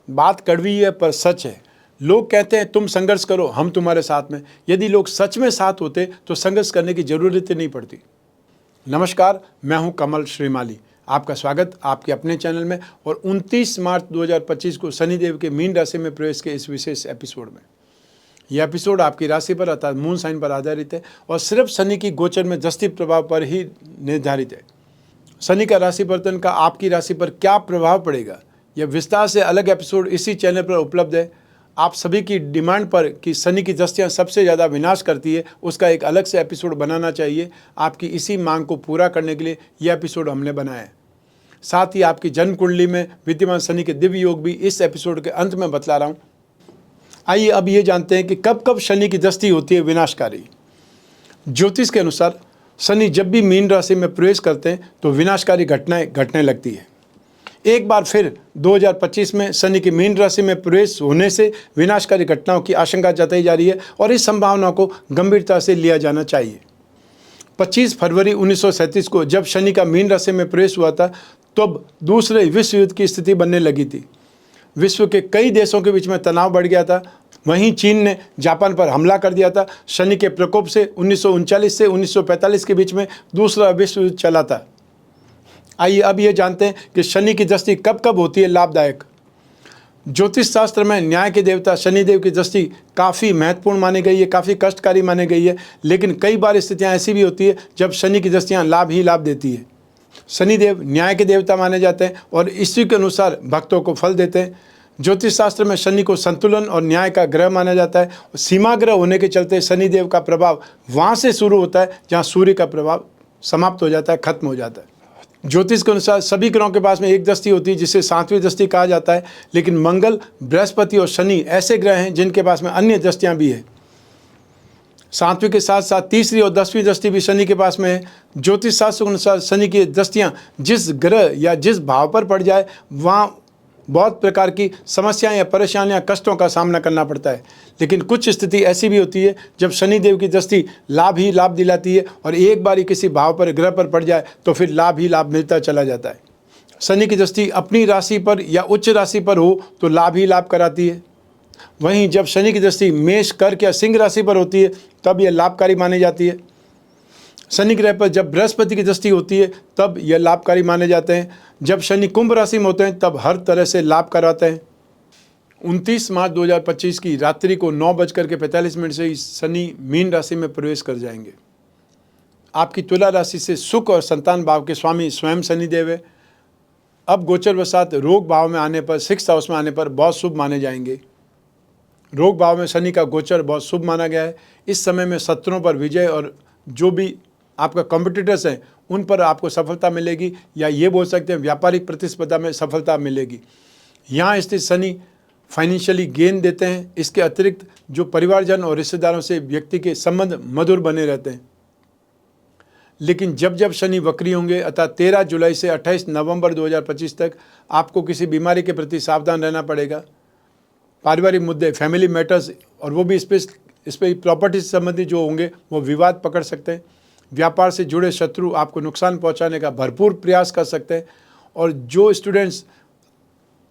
बात कड़वी है पर सच है। लोग कहते हैं तुम संघर्ष करो, हम तुम्हारे साथ में। यदि लोग सच में साथ होते तो संघर्ष करने की जरूरत ही नहीं पड़ती। नमस्कार, मैं हूं कमल श्रीमाली। आपका स्वागत आपके अपने चैनल में और 29 मार्च 2025 को शनिदेव के मीन राशि में प्रवेश के इस विशेष एपिसोड में। यह एपिसोड आपकी राशि पर अर्थात मून साइन पर आधारित है और सिर्फ शनि की गोचर में दृष्टि प्रभाव पर ही निर्धारित है। शनि का राशि परिवर्तन का आपकी राशि पर क्या प्रभाव पड़ेगा, यह विस्तार से अलग एपिसोड इसी चैनल पर उपलब्ध है। आप सभी की डिमांड पर कि शनि की दृष्टियाँ सबसे ज़्यादा विनाश करती है, उसका एक अलग से एपिसोड बनाना चाहिए। आपकी इसी मांग को पूरा करने के लिए यह एपिसोड हमने बनाया है। साथ ही आपकी जन्म कुंडली में विद्यमान शनि के दिव्य योग भी इस एपिसोड के अंत में बतला रहा हूँ। आइए अब ये जानते हैं कि कब कब शनि की दृष्टि होती है विनाशकारी। ज्योतिष के अनुसार शनि जब भी मीन राशि में प्रवेश करते हैं तो विनाशकारी घटनाएं घटने लगती है। एक बार फिर 2025 में शनि की मीन राशि में प्रवेश होने से विनाशकारी घटनाओं की आशंका जताई जा रही है और इस संभावना को गंभीरता से लिया जाना चाहिए। 25 फरवरी 1937 को जब शनि का मीन राशि में प्रवेश हुआ था तब दूसरे विश्व युद्ध की स्थिति बनने लगी थी। विश्व के कई देशों के बीच में तनाव बढ़ गया था। वहीं चीन ने जापान पर हमला कर दिया था। शनि के प्रकोप से 1939 से 1945 के बीच में दूसरा विश्व युद्ध चला था। आइए अब ये जानते हैं कि शनि की दृष्टि कब कब होती है लाभदायक। ज्योतिष शास्त्र में न्याय के देवता शनिदेव की दृष्टि काफ़ी महत्वपूर्ण मानी गई है, काफ़ी कष्टकारी मानी गई है। लेकिन कई बार स्थितियाँ ऐसी भी होती है जब शनि की दृष्टियाँ लाभ ही लाभ देती है। शनिदेव न्याय के देवता माने जाते हैं और इसी के अनुसार भक्तों को फल देते हैं। ज्योतिष शास्त्र में शनि को संतुलन और न्याय का ग्रह माना जाता है। सीमा ग्रह होने के चलते शनिदेव का प्रभाव वहाँ से शुरू होता है जहाँ सूर्य का प्रभाव समाप्त हो जाता है, खत्म हो जाता है। ज्योतिष के अनुसार सभी ग्रहों के पास में एक दृष्टि होती है जिसे सातवीं दृष्टि कहा जाता है। लेकिन मंगल, बृहस्पति और शनि ऐसे ग्रह हैं जिनके पास में अन्य दृष्टियाँ भी है। सातवीं के साथ साथ तीसरी और 10वीं दृष्टि भी शनि के पास में है। ज्योतिष शास्त्र के अनुसार शनि की दृष्टियाँ जिस ग्रह या जिस भाव पर पड़ जाए वहाँ बहुत प्रकार की समस्याएं या परेशानियां, कष्टों का सामना करना पड़ता है। लेकिन कुछ स्थिति ऐसी भी होती है जब शनिदेव की दृष्टि लाभ ही लाभ दिलाती है और एक बार ही किसी भाव पर ग्रह पर पड़ जाए तो फिर लाभ ही लाभ मिलता चला जाता है। शनि की दृष्टि अपनी राशि पर या उच्च राशि पर हो तो लाभ ही लाभ कराती है। वहीं जब शनि की दृष्टि मेष, कर्क या सिंह राशि पर होती है तब यह लाभकारी मानी जाती है। शनि ग्रह पर जब बृहस्पति की दृष्टि होती है तब यह लाभकारी माने जाते हैं। जब शनि कुंभ राशि में होते हैं तब हर तरह से लाभ कराते हैं। 29 मार्च 2025 की रात्रि को 9:45 से ही शनि मीन राशि में प्रवेश कर जाएंगे। आपकी तुला राशि से सुख और संतान भाव के स्वामी स्वयं शनिदेव है। अब गोचर वसात रोग भाव में आने पर, 6th हाउस में आने पर बहुत शुभ माने जाएंगे। रोग भाव में शनि का गोचर बहुत शुभ माना गया है। इस समय में शत्रुओं पर विजय और जो भी आपका कॉम्पिटिटर्स हैं उन पर आपको सफलता मिलेगी, या ये बोल सकते हैं व्यापारिक प्रतिस्पर्धा में सफलता मिलेगी। यहाँ स्थित शनि फाइनेंशियली गेन देते हैं। इसके अतिरिक्त जो परिवारजन और रिश्तेदारों से व्यक्ति के संबंध मधुर बने रहते हैं। लेकिन जब जब शनि वक्री होंगे अर्थात 13 जुलाई से 28 नवंबर 2025 तक आपको किसी बीमारी के प्रति सावधान रहना पड़ेगा। पारिवारिक मुद्दे, फैमिली मैटर्स और वो भी इस पर प्रॉपर्टी से संबंधित जो होंगे वो विवाद पकड़ सकते हैं। व्यापार से जुड़े शत्रु आपको नुकसान पहुंचाने का भरपूर प्रयास कर सकते हैं। और जो स्टूडेंट्स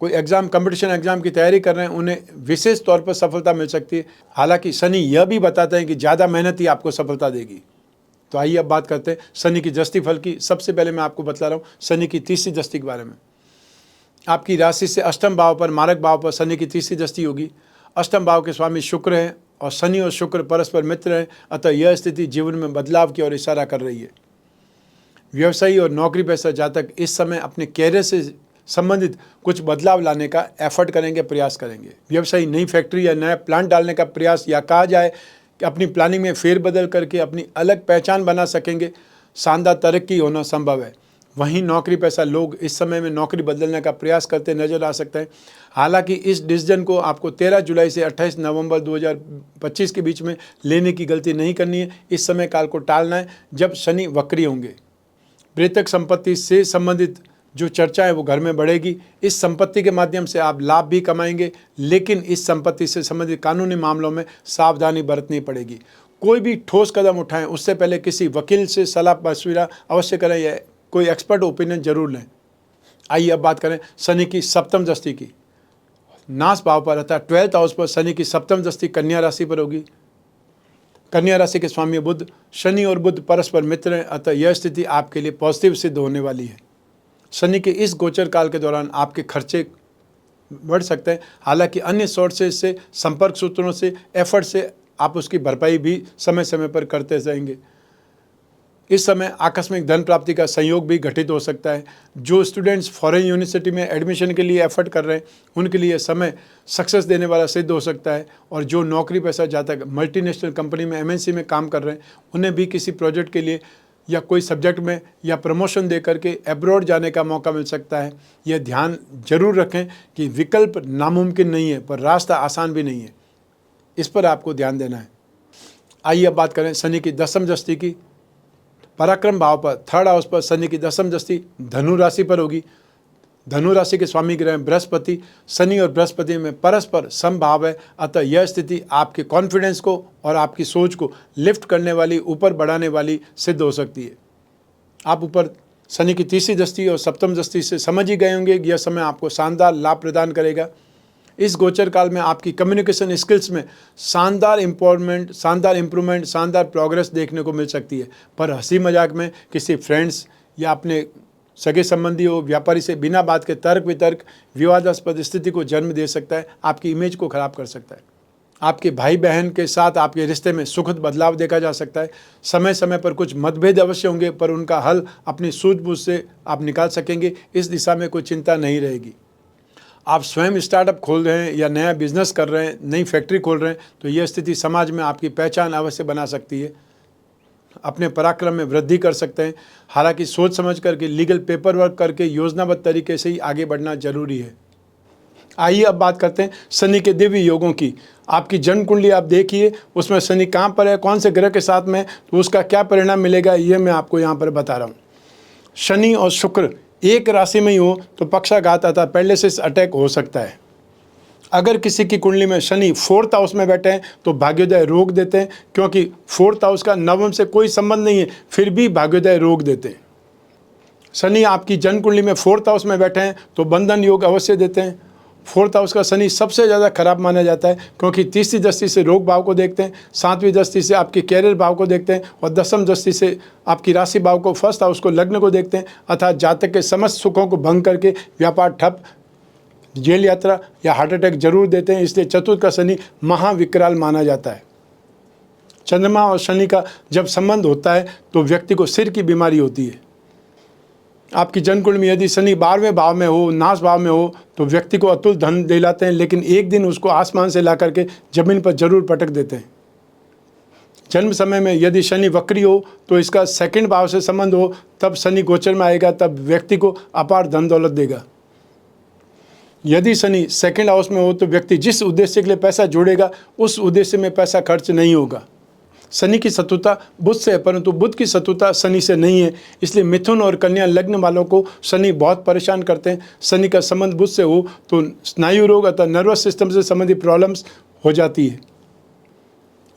कोई एग्ज़ाम, कंपटीशन एग्ज़ाम की तैयारी कर रहे हैं उन्हें विशेष तौर पर सफलता मिल सकती है। हालांकि शनि यह भी बताते हैं कि ज़्यादा मेहनत ही आपको सफलता देगी। तो आइए अब बात करते हैं शनि की दृष्टि फल की। सबसे पहले मैं आपको बतला रहा हूँ शनि की तीसरी दृष्टि के बारे में। आपकी राशि से अष्टम भाव पर, मारक भाव पर शनि की तीसरी दृष्टि होगी। अष्टम भाव के स्वामी शुक्र हैं और शनि और शुक्र परस्पर मित्र हैं, अतः यह स्थिति जीवन में बदलाव की ओर इशारा कर रही है। व्यवसायी और नौकरी पेशा जातक इस समय अपने कैरियर से संबंधित कुछ बदलाव लाने का एफर्ट करेंगे, प्रयास करेंगे। व्यवसायी नई फैक्ट्री या नया प्लांट डालने का प्रयास, या कहा जाए कि अपनी प्लानिंग में फेरबदल करके अपनी अलग पहचान बना सकेंगे। शानदार तरक्की होना संभव है। वहीं नौकरी पेशा लोग इस समय में नौकरी बदलने का प्रयास करते नजर आ सकते हैं। हालांकि इस डिसीजन को आपको 13 जुलाई से 28 नवंबर 2025 के बीच में लेने की गलती नहीं करनी है। इस समय काल को टालना है जब शनि वक्री होंगे। प्रेतक संपत्ति से संबंधित जो चर्चा है वो घर में बढ़ेगी। इस संपत्ति के माध्यम से आप लाभ भी कमाएंगे, लेकिन इस संपत्ति से संबंधित कानूनी मामलों में सावधानी बरतनी पड़ेगी। कोई भी ठोस कदम उठाएं उससे पहले किसी वकील से सलाह मशविरा अवश्य करें या कोई एक्सपर्ट ओपिनियन जरूर लें। आइए अब बात करें शनि की सप्तम दृष्टि की। नाश भाव पर अर्थात 12th हाउस पर शनि की सप्तम दृष्टि कन्या राशि पर होगी। कन्या राशि के स्वामी बुध, शनि और बुध परस्पर मित्र हैं, अतः यह स्थिति आपके लिए पॉजिटिव सिद्ध होने वाली है। शनि के इस गोचर काल के दौरान आपके खर्चे बढ़ सकते हैं, हालांकि अन्य सोर्सेज से, संपर्क सूत्रों से, एफर्ट से आप उसकी भरपाई भी समय समय पर करते जाएंगे। इस समय आकस्मिक धन प्राप्ति का संयोग भी घटित हो सकता है। जो स्टूडेंट्स फॉरेन यूनिवर्सिटी में एडमिशन के लिए एफर्ट कर रहे हैं उनके लिए समय सक्सेस देने वाला सिद्ध हो सकता है। और जो नौकरी पेशा जातक मल्टीनेशनल कंपनी में एमएनसी में काम कर रहे हैं उन्हें भी किसी प्रोजेक्ट के लिए या कोई सब्जेक्ट में या प्रमोशन दे करके एब्रॉड जाने का मौका मिल सकता है। यह ध्यान जरूर रखें कि विकल्प नामुमकिन नहीं है पर रास्ता आसान भी नहीं है, इस पर आपको ध्यान देना है। आइए अब बात करें शनि की दशम दृष्टि की। पराक्रम भाव पर 3rd हाउस पर शनि की दशम दृष्टि धनु राशि पर होगी। धनु राशि के स्वामी ग्रह बृहस्पति, शनि और बृहस्पति में परस्पर समभाव है, अतः यह स्थिति आपके कॉन्फिडेंस को और आपकी सोच को लिफ्ट करने वाली, ऊपर बढ़ाने वाली सिद्ध हो सकती है। आप ऊपर शनि की तीसरी दृष्टि और सप्तम दृष्टि से समझ ही गए होंगे कि यह समय आपको शानदार लाभ प्रदान करेगा। इस गोचर काल में आपकी कम्युनिकेशन स्किल्स में शानदार इम्प्रूवमेंट, शानदार प्रोग्रेस देखने को मिल सकती है। पर हंसी मजाक में किसी फ्रेंड्स या अपने सगे संबंधी हो, व्यापारी से बिना बात के तर्क वितर्क विवादास्पद स्थिति को जन्म दे सकता है, आपकी इमेज को खराब कर सकता है। आपके भाई बहन के साथ आपके रिश्ते में सुखद बदलाव देखा जा सकता है। समय समय पर कुछ मतभेद अवश्य होंगे पर उनका हल अपनी सूझबूझ से आप निकाल सकेंगे। इस दिशा में कोई चिंता नहीं रहेगी। आप स्वयं स्टार्टअप खोल रहे हैं या नया बिजनेस कर रहे हैं, नई फैक्ट्री खोल रहे हैं तो यह स्थिति समाज में आपकी पहचान अवश्य बना सकती है। अपने पराक्रम में वृद्धि कर सकते हैं। हालांकि सोच समझ करके लीगल पेपर वर्क करके योजनाबद्ध तरीके से ही आगे बढ़ना जरूरी है। आइए अब बात करते हैं शनि के दिव्य योगों की। आपकी जन्म कुंडली आप देखिए, उसमें शनि कहाँ पर है, कौन से ग्रह के साथ में, तो उसका क्या परिणाम मिलेगा ये मैं आपको यहाँ पर बता रहा हूँ। शनि और शुक्र एक राशि में ही हो तो पक्षाघात अर्थात पैरालिसिस अटैक हो सकता है। अगर किसी की कुंडली में शनि 4th हाउस में बैठे हैं तो भाग्योदय रोग देते हैं, क्योंकि 4th हाउस का नवम से कोई संबंध नहीं है, फिर भी भाग्योदय रोग देते हैं। शनि आपकी जन्म कुंडली में 4th हाउस में बैठे हैं तो बंधन योग अवश्य देते हैं। 4th हाउस का शनि सबसे ज़्यादा खराब माना जाता है, क्योंकि तीसरी दृष्टि से रोग भाव को देखते हैं, 7वीं दृष्टि से आपके कैरियर भाव को देखते हैं और 10वीं दृष्टि से आपकी राशि भाव को, 1st हाउस को, लग्न को देखते हैं। अर्थात जातक के समस्त सुखों को भंग करके व्यापार ठप, जेल यात्रा या हार्ट अटैक जरूर देते हैं। इसलिए चतुर्थ का शनि महाविकराल माना जाता है। चंद्रमा और शनि का जब संबंध होता है तो व्यक्ति को सिर की बीमारी होती है। आपकी जन्मकुंडली में यदि शनि 12वें भाव में हो, नाश भाव में हो तो व्यक्ति को अतुल धन दिलाते हैं, लेकिन एक दिन उसको आसमान से ला करके जमीन पर जरूर पटक देते हैं। जन्म समय में यदि शनि वक्री हो तो इसका 2nd भाव से संबंध हो, तब शनि गोचर में आएगा, तब व्यक्ति को अपार धन दौलत देगा। यदि शनि 2nd हाउस में हो तो व्यक्ति जिस उद्देश्य के लिए पैसा जोड़ेगा उस उद्देश्य में पैसा खर्च नहीं होगा। शनि की शत्रुता बुध से है, परंतु बुध की शत्रुता शनि से नहीं है। इसलिए मिथुन और कन्या लग्न वालों को शनि बहुत परेशान करते हैं। शनि का संबंध बुध से हो तो स्नायु रोग अथवा नर्वस सिस्टम से संबंधित प्रॉब्लम्स हो जाती है।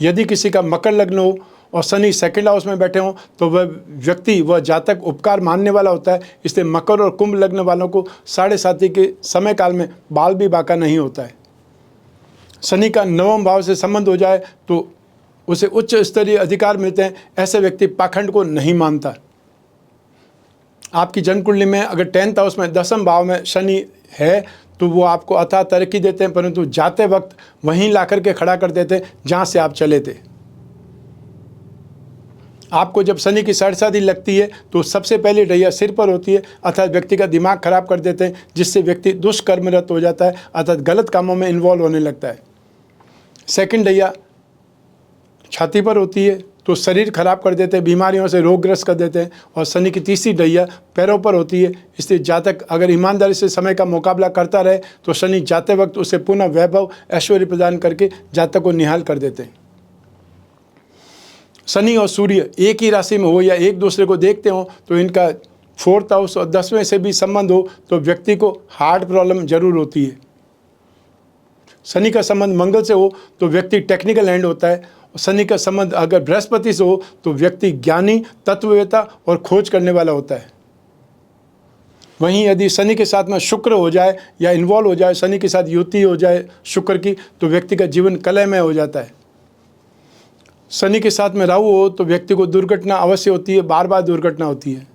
यदि किसी का मकर लग्न हो और शनि 2nd हाउस में बैठे हों तो वह जातक उपकार मानने वाला होता है। इसलिए मकर और कुंभ लग्न वालों को 7.5 के समय काल में बाल भी बाका नहीं होता है। शनि का 9वें भाव से संबंध हो जाए तो उसे उच्च स्तरीय अधिकार मिलते हैं। ऐसे व्यक्ति पाखंड को नहीं मानता। आपकी जन्म कुंडली में अगर 10th हाउस में 10वें भाव में शनि है तो वो आपको अथाह तरक्की देते हैं, परंतु जाते वक्त वहीं ला करके खड़ा कर देते हैं जहाँ से आप चले थे। आपको जब शनि की साढ़े लगती है तो सबसे पहले ढैया सिर पर होती है, अर्थात व्यक्ति का दिमाग खराब कर देते हैं, जिससे व्यक्ति दुष्कर्मरत हो जाता है, अर्थात गलत कामों में इन्वॉल्व होने लगता है। 2nd ढैया छाती पर होती है तो शरीर खराब कर देते हैं, बीमारियों से रोगग्रस्त कर देते हैं। और शनि की तीसरी ढैया पैरों पर होती है। इसलिए जातक अगर ईमानदारी से समय का मुकाबला करता रहे तो शनि जाते वक्त उसे पुनः वैभव ऐश्वर्य प्रदान करके जातक को निहाल कर देते हैं। शनि और सूर्य एक ही राशि में हो या एक दूसरे को देखते हो तो इनका 4th हाउस और 10वें से भी संबंध हो तो व्यक्ति को हार्ट प्रॉब्लम जरूर होती है। शनि का संबंध मंगल से हो तो व्यक्ति टेक्निकल हैंड होता है। शनि का संबंध अगर बृहस्पति से हो तो व्यक्ति ज्ञानी, तत्ववेता और खोज करने वाला होता है। वहीं यदि शनि के साथ में शुक्र हो जाए या इन्वॉल्व हो जाए, शनि के साथ युति हो जाए शुक्र की, तो व्यक्ति का जीवन कलहमय हो जाता है। शनि के साथ में राहु हो तो व्यक्ति को दुर्घटना अवश्य होती है, बार बार दुर्घटना होती है।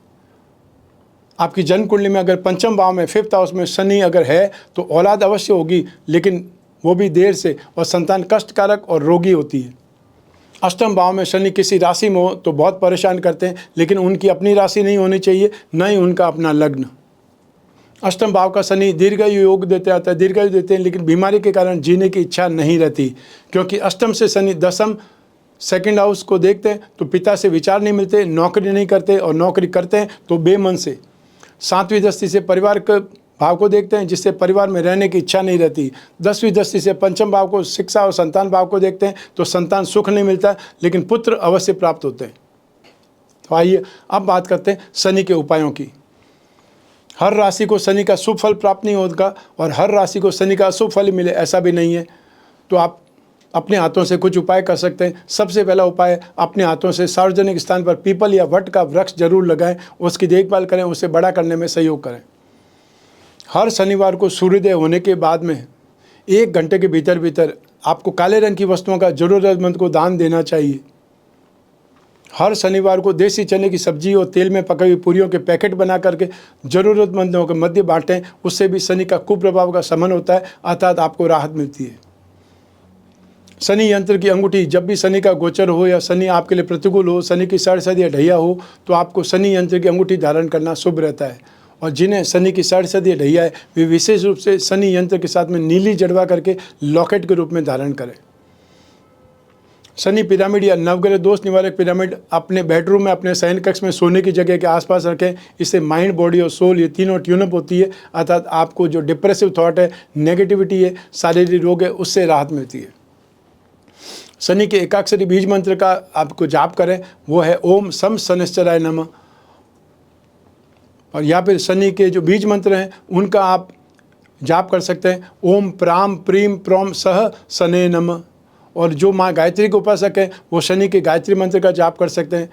आपकी जन्म कुंडली में अगर पंचम भाव में 5th हाउस में शनि अगर है तो औलाद अवश्य होगी, लेकिन वो भी देर से, और संतान कष्टकारक और रोगी होती है। अष्टम भाव में शनि किसी राशि में हो तो बहुत परेशान करते हैं, लेकिन उनकी अपनी राशि नहीं होनी चाहिए, न ही उनका अपना लग्न। अष्टम भाव का शनि दीर्घायु योग देते आता है, दीर्घायु देते हैं, लेकिन बीमारी के कारण जीने की इच्छा नहीं रहती, क्योंकि अष्टम से शनि दसम 2nd हाउस को देखते हैं तो पिता से विचार नहीं मिलते, नौकरी नहीं करते, और नौकरी करते हैं तो बेमन से। 7वीं दृष्टि से परिवार के भाव को देखते हैं, जिससे परिवार में रहने की इच्छा नहीं रहती। 10वीं दृष्टि से पंचम भाव को, शिक्षा और संतान भाव को देखते हैं तो संतान सुख नहीं मिलता, लेकिन पुत्र अवश्य प्राप्त होते हैं। तो आइए अब बात करते हैं शनि के उपायों की। हर राशि को शनि का शुभ फल प्राप्त नहीं होगा, और हर राशि को शनि का अशुभ फल मिले ऐसा भी नहीं है। तो आप अपने हाथों से कुछ उपाय कर सकते हैं। सबसे पहला उपाय, अपने हाथों से सार्वजनिक स्थान पर पीपल या वट का वृक्ष जरूर लगाएं, उसकी देखभाल करें, उसे बड़ा करने में सहयोग करें। हर शनिवार को सूर्योदय होने के बाद में 1 घंटे के भीतर भीतर आपको काले रंग की वस्तुओं का जरूरतमंद को दान देना चाहिए। हर शनिवार को देसी चने की सब्जी और तेल में पकाई हुई पूरियों के पैकेट बना करके जरूरतमंदों के मध्य बांटें, उससे भी शनि का कुप्रभाव का शमन होता है, अर्थात आपको राहत मिलती है। शनि यंत्र की अंगूठी, जब भी शनि का गोचर हो या शनि आपके लिए प्रतिकूल हो, शनि की साढ़े या ढैया हो, तो आपको शनि यंत्र की अंगूठी धारण करना शुभ रहता है। और जिन्हें शनि की साढ़े या ढैया है, वे विशेष रूप से शनि यंत्र के साथ में नीली जड़वा करके लॉकेट के रूप में धारण करें। शनि पिरामिड या नवग्रह दोष निवारक पिरामिड अपने बेडरूम में, अपने शयन कक्ष में, सोने की जगह के आसपास रखें। इससे माइंड, बॉडी और सोल, ये तीनों ट्यूनअप होती है, अर्थात आपको जो डिप्रेसिव थॉट है, नेगेटिविटी है, शारीरिक रोग है, उससे राहत मिलती है। शनि के एकाक्षरी बीज मंत्र का आपको जाप करें, वो है ओम सम शनिश्चराय नमः। और या फिर शनि के जो बीज मंत्र हैं उनका आप जाप कर सकते हैं, ओम प्राम प्रीम प्रोम सह शने नमः। और जो माँ गायत्री के उपासक हैं वो शनि के गायत्री मंत्र का जाप कर सकते हैं,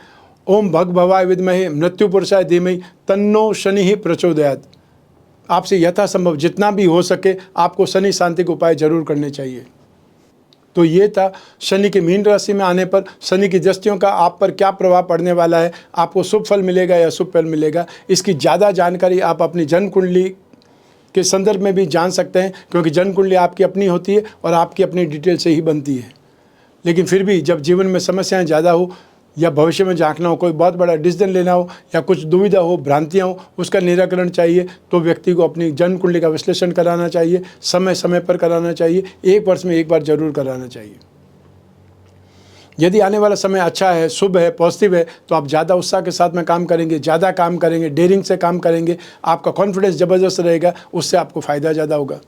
ओम भग भवाय विद्महे मृत्यु पुरुषाय धीमहि तन्नो शनि ही प्रचोदयात्। आपसे यथासंभव जितना भी हो सके आपको शनि शांति के उपाय जरूर करने चाहिए। तो ये था शनि के मीन राशि में आने पर शनि की दृष्टियों का आप पर क्या प्रभाव पड़ने वाला है, आपको शुभ फल मिलेगा या अशुभ फल मिलेगा। इसकी ज़्यादा जानकारी आप अपनी जन्म कुंडली के संदर्भ में भी जान सकते हैं, क्योंकि जन्म कुंडली आपकी अपनी होती है और आपकी अपनी डिटेल से ही बनती है। लेकिन फिर भी जब जीवन में समस्याएं ज़्यादा हो या भविष्य में झांकना हो, कोई बहुत बड़ा डिसीजन लेना हो या कुछ दुविधा हो, भ्रांतियाँ हो, उसका निराकरण चाहिए, तो व्यक्ति को अपनी जन्म कुंडली का विश्लेषण कराना चाहिए, समय समय पर कराना चाहिए, 1 वर्ष में 1 बार जरूर कराना चाहिए। यदि आने वाला समय अच्छा है, शुभ है, पॉजिटिव है, तो आप ज़्यादा उत्साह के साथ में काम करेंगे, ज़्यादा काम करेंगे, डेयरिंग से काम करेंगे, आपका कॉन्फिडेंस ज़बरदस्त रहेगा, उससे आपको फ़ायदा ज़्यादा होगा।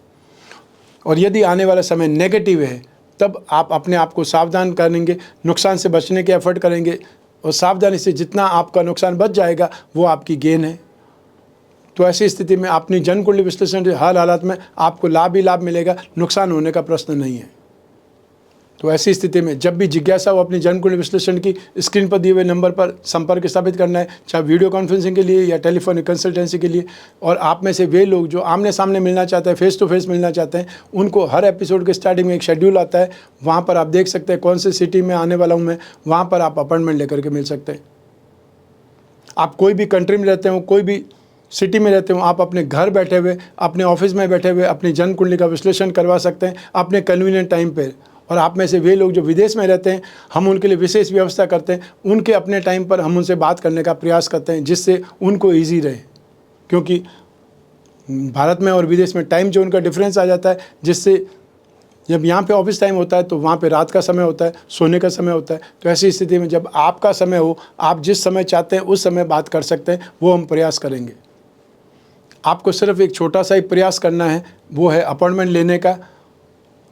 और यदि आने वाला समय नेगेटिव है, तब आप अपने आप को सावधान करेंगे, नुकसान से बचने के एफर्ट करेंगे, और सावधानी से जितना आपका नुकसान बच जाएगा वो आपकी गेन है। तो ऐसी स्थिति में अपनी जन्म कुंडली विश्लेषण से हर हालत में आपको लाभ ही लाभ मिलेगा, नुकसान होने का प्रश्न नहीं है। तो ऐसी स्थिति में जब भी जिज्ञासा हो अपनी जन्म कुंडली विश्लेषण की, स्क्रीन पर दिए हुए नंबर पर संपर्क स्थापित करना है, चाहे वीडियो कॉन्फ्रेंसिंग के लिए या टेलीफोनिक कंसल्टेंसी के लिए। और आप में से वे लोग जो आमने सामने मिलना चाहते हैं, फेस टू फेस मिलना चाहते हैं, उनको हर एपिसोड के स्टार्टिंग में एक शेड्यूल आता है, वहाँ पर आप देख सकते हैं कौन सी सिटी में आने वाला हूँ मैं, वहाँ पर आप अपॉइंटमेंट लेकर के मिल सकते हैं। आप कोई भी कंट्री में रहते हो, कोई भी सिटी में रहते हो, आप अपने घर बैठे हुए, अपने ऑफिस में बैठे हुए अपनी जन्म कुंडली का विश्लेषण करवा सकते हैं अपने कन्वीनियंट टाइम पर। और आप में से वे लोग जो विदेश में रहते हैं, हम उनके लिए विशेष व्यवस्था करते हैं, उनके अपने टाइम पर हम उनसे बात करने का प्रयास करते हैं, जिससे उनको ईजी रहे। क्योंकि भारत में और विदेश में टाइम जोन का डिफरेंस आ जाता है, जिससे जब यहाँ पे ऑफिस टाइम होता है तो वहाँ पे रात का समय होता है, सोने का समय होता है। तो ऐसी स्थिति में जब आपका समय हो, आप जिस समय चाहते हैं उस समय बात कर सकते हैं, वो हम प्रयास करेंगे। आपको सिर्फ एक छोटा सा ही प्रयास करना है, वो है अपॉइंटमेंट लेने का।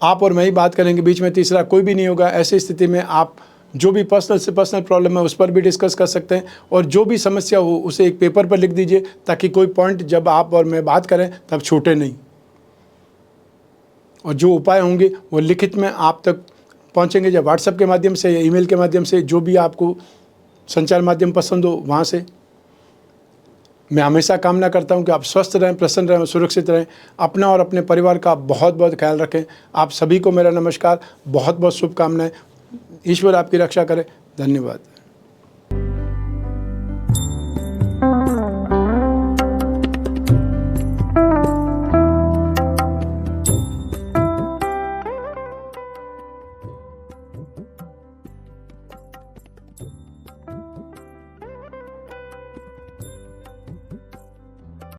आप और मैं ही बात करेंगे, बीच में तीसरा कोई भी नहीं होगा। ऐसी स्थिति में आप जो भी पर्सनल से पर्सनल प्रॉब्लम है उस पर भी डिस्कस कर सकते हैं, और जो भी समस्या हो उसे एक पेपर पर लिख दीजिए, ताकि कोई पॉइंट जब आप और मैं बात करें तब छूटे नहीं। और जो उपाय होंगे वो लिखित में आप तक पहुंचेंगे, या व्हाट्सएप के माध्यम से या ईमेल के माध्यम से, जो भी आपको संचार माध्यम पसंद हो वहाँ से। मैं हमेशा कामना करता हूं कि आप स्वस्थ रहें, प्रसन्न रहें, सुरक्षित रहें। अपना और अपने परिवार का बहुत बहुत ख्याल रखें। आप सभी को मेरा नमस्कार, बहुत बहुत शुभकामनाएं। ईश्वर आपकी रक्षा करे। धन्यवाद।